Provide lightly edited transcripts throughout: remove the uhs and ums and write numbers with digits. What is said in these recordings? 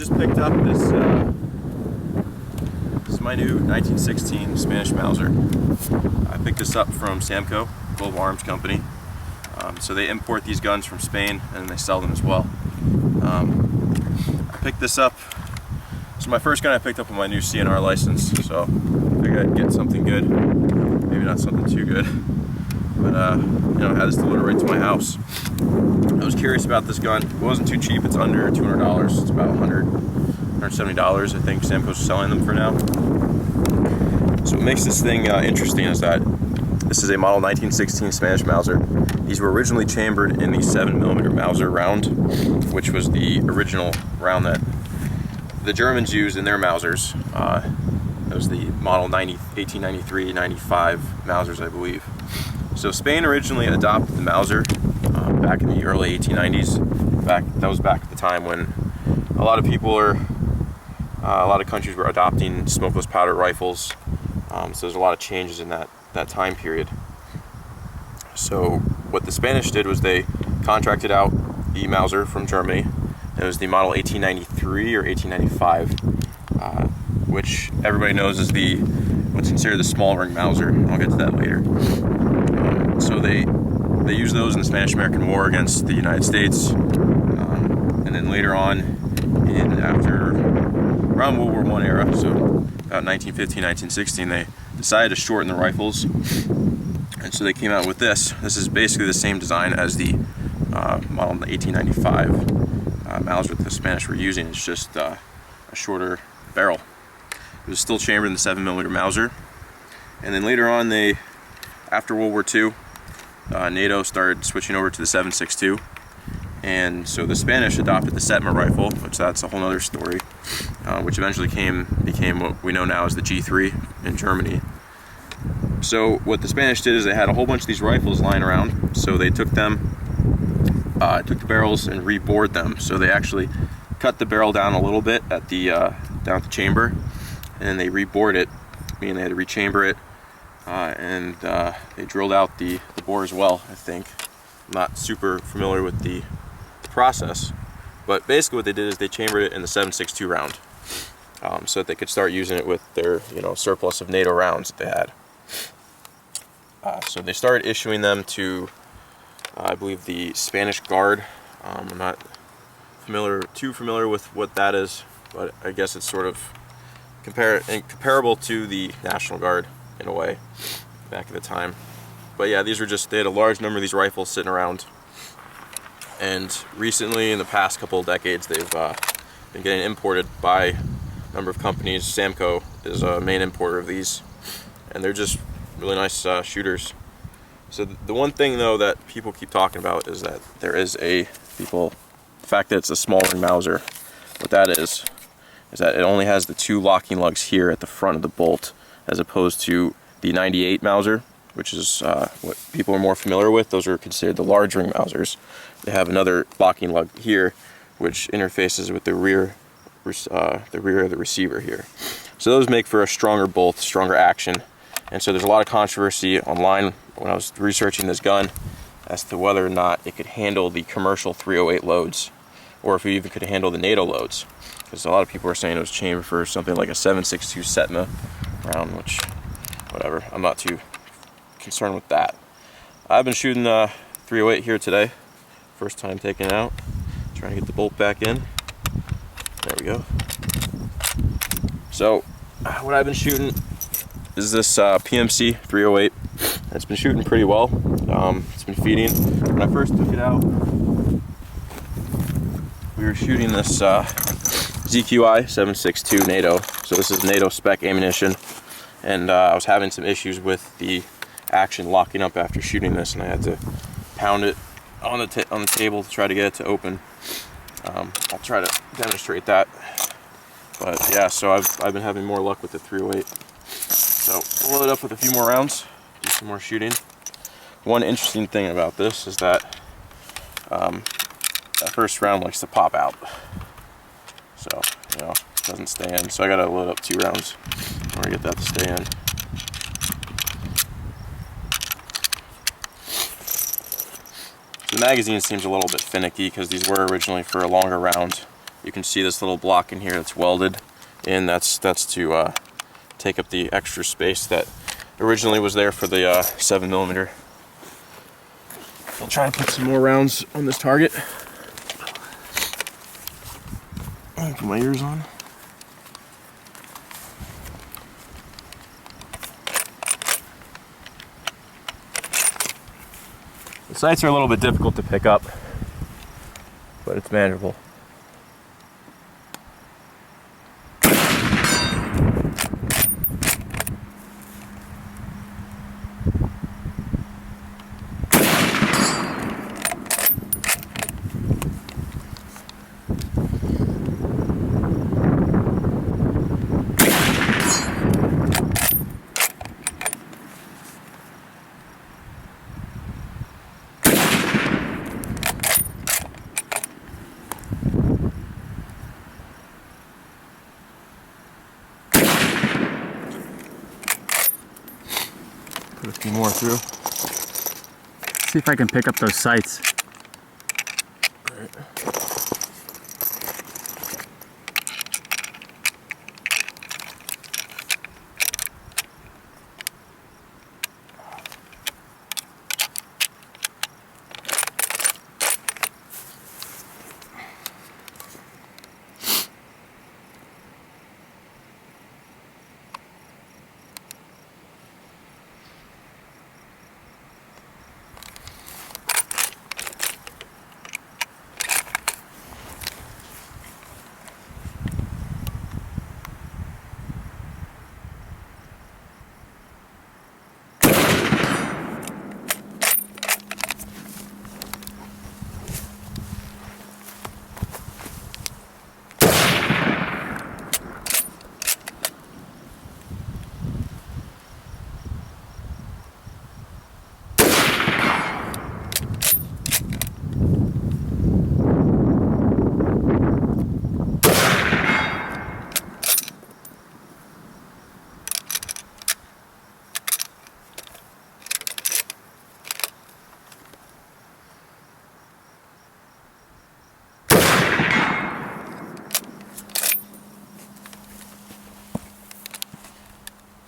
just picked up this is my new 1916 Spanish Mauser. I picked this up from Samco, Global Arms Company. So they import these guns from Spain and they sell them as well. I picked this up. This is my first gun I picked up with my new CNR license, so I figured I'd get something good. Maybe not something too good, but you know, I had this delivered right to my house. I was curious about this gun. It wasn't too cheap. It's under $200. It's about $170, I think Samco's selling them for now. So what makes this thing interesting is that this is a model 1916 Spanish Mauser. These were originally chambered in the 7mm Mauser round, which was the original round that the Germans used in their Mausers. It was the model 1893-95 Mausers, I believe. So Spain originally adopted the Mauser back in the early 1890s. That was back at the time when a lot of countries were adopting smokeless powder rifles. So there's a lot of changes in that time period. So what the Spanish did was they contracted out the Mauser from Germany. It was the model 1893 or 1895, which everybody knows is what's considered the small ring Mauser. I'll get to that later. So they used those in the Spanish-American War against the United States, and then later on, around World War I era, so about 1915, 1916, they decided to shorten the rifles, and so they came out with this. This is basically the same design as the model 1895 Mauser that the Spanish were using. It's just a shorter barrel. It was still chambered in the 7mm Mauser, and then later on, after World War II, NATO started switching over to the 7.62, and so the Spanish adopted the Setma rifle, which that's a whole other story, which eventually became what we know now as the G3 in Germany. So what the Spanish did is they had a whole bunch of these rifles lying around, so they took the barrels and rebored them. So they actually cut the barrel down a little bit at down at the chamber, and then they rebored it, meaning they had to rechamber it. And they drilled out the bore as well, I think. I'm not super familiar with the process, but basically what they did is they chambered it in the 7.62 round, so that they could start using it with their surplus of NATO rounds that they had. So they started issuing them to, I believe, the Spanish Guard. I'm not too familiar with what that is, but I guess it's sort of comparable to the National Guard in a way, back at the time. But yeah, they had a large number of these rifles sitting around, and recently, in the past couple of decades, they've been getting imported by a number of companies. Samco is a main importer of these, and they're just really nice shooters. So the one thing though that people keep talking about is that the fact that it's a small ring Mauser. What that is that it only has the two locking lugs here at the front of the bolt, as opposed to the 98 Mauser, which is what people are more familiar with. Those are considered the large ring Mausers. They have another locking lug here, which interfaces with the rear of the receiver here. So those make for a stronger bolt, stronger action. And so there's a lot of controversy online when I was researching this gun as to whether or not it could handle the commercial 308 loads, or if it even could handle the NATO loads. Because a lot of people are saying it was chambered for something like a 7.62 Setma round, which, whatever, I'm not too concerned with that. I've been shooting 308 here today. First time taking it out. Trying to get the bolt back in. There we go. So, what I've been shooting is this PMC 308. It's been shooting pretty well. It's been feeding. When I first took it out, we were shooting this ZQI 7.62 NATO. So this is NATO spec ammunition, and I was having some issues with the action locking up after shooting this, and I had to pound it on the table to try to get it to open. I'll try to demonstrate that. But yeah, so I've been having more luck with the 308. So we'll load it up with a few more rounds, do some more shooting. One interesting thing about this is that that first round likes to pop out. So, it doesn't stay in. So I gotta load up 2 rounds in order to get that to stay in. The magazine seems a little bit finicky because these were originally for a longer round. You can see this little block in here that's welded in. That's to take up the extra space that originally was there for the 7mm. I'll try and put some more rounds on this target. Put my ears on. The sights are a little bit difficult to pick up, but it's manageable. Put a few more through. See if I can pick up those sights. All right.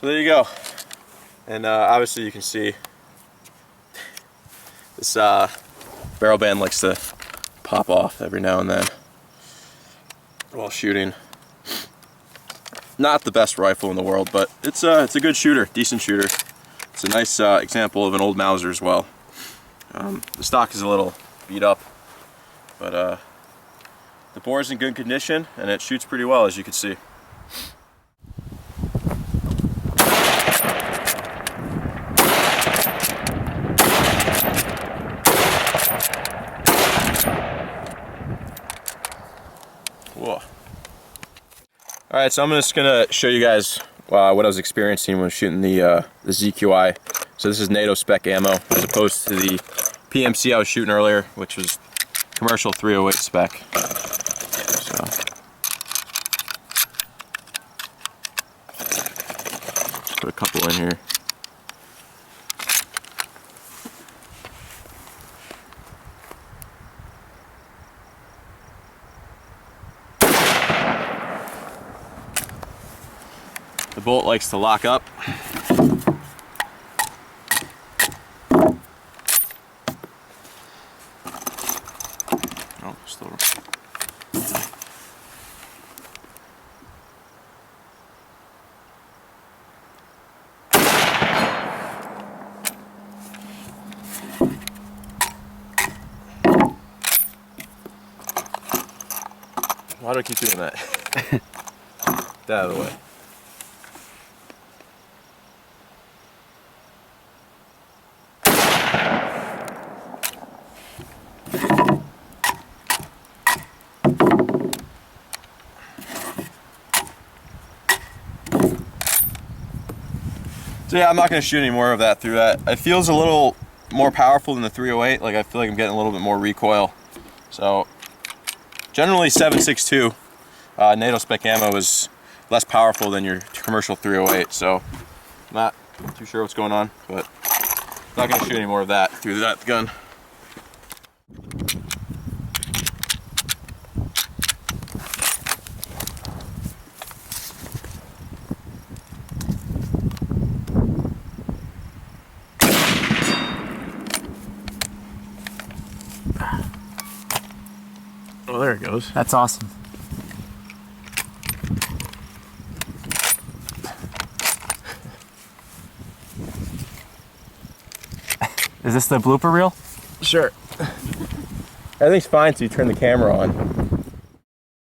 So there you go, and obviously you can see this barrel band likes to pop off every now and then while shooting. Not the best rifle in the world, but it's a good shooter, decent shooter. It's a nice example of an old Mauser as well. The stock is a little beat up, but the bore is in good condition and it shoots pretty well, as you can see. Whoa. Alright, so I'm just going to show you guys what I was experiencing when shooting the ZQI. So this is NATO spec ammo, as opposed to the PMC I was shooting earlier, which was commercial 308 spec. So. Put a couple in here. The bolt likes to lock up. Oh, still. Why do I keep doing that? Get out of the way. So yeah, I'm not going to shoot any more of that through that. It feels a little more powerful than the 308. Like, I feel like I'm getting a little bit more recoil. So generally 7.62 NATO spec ammo is less powerful than your commercial 308. So I'm not too sure what's going on, but I'm not going to shoot any more of that through that gun. goes. That's awesome. Is this the blooper reel? Sure. Everything's fine until you turn the camera on.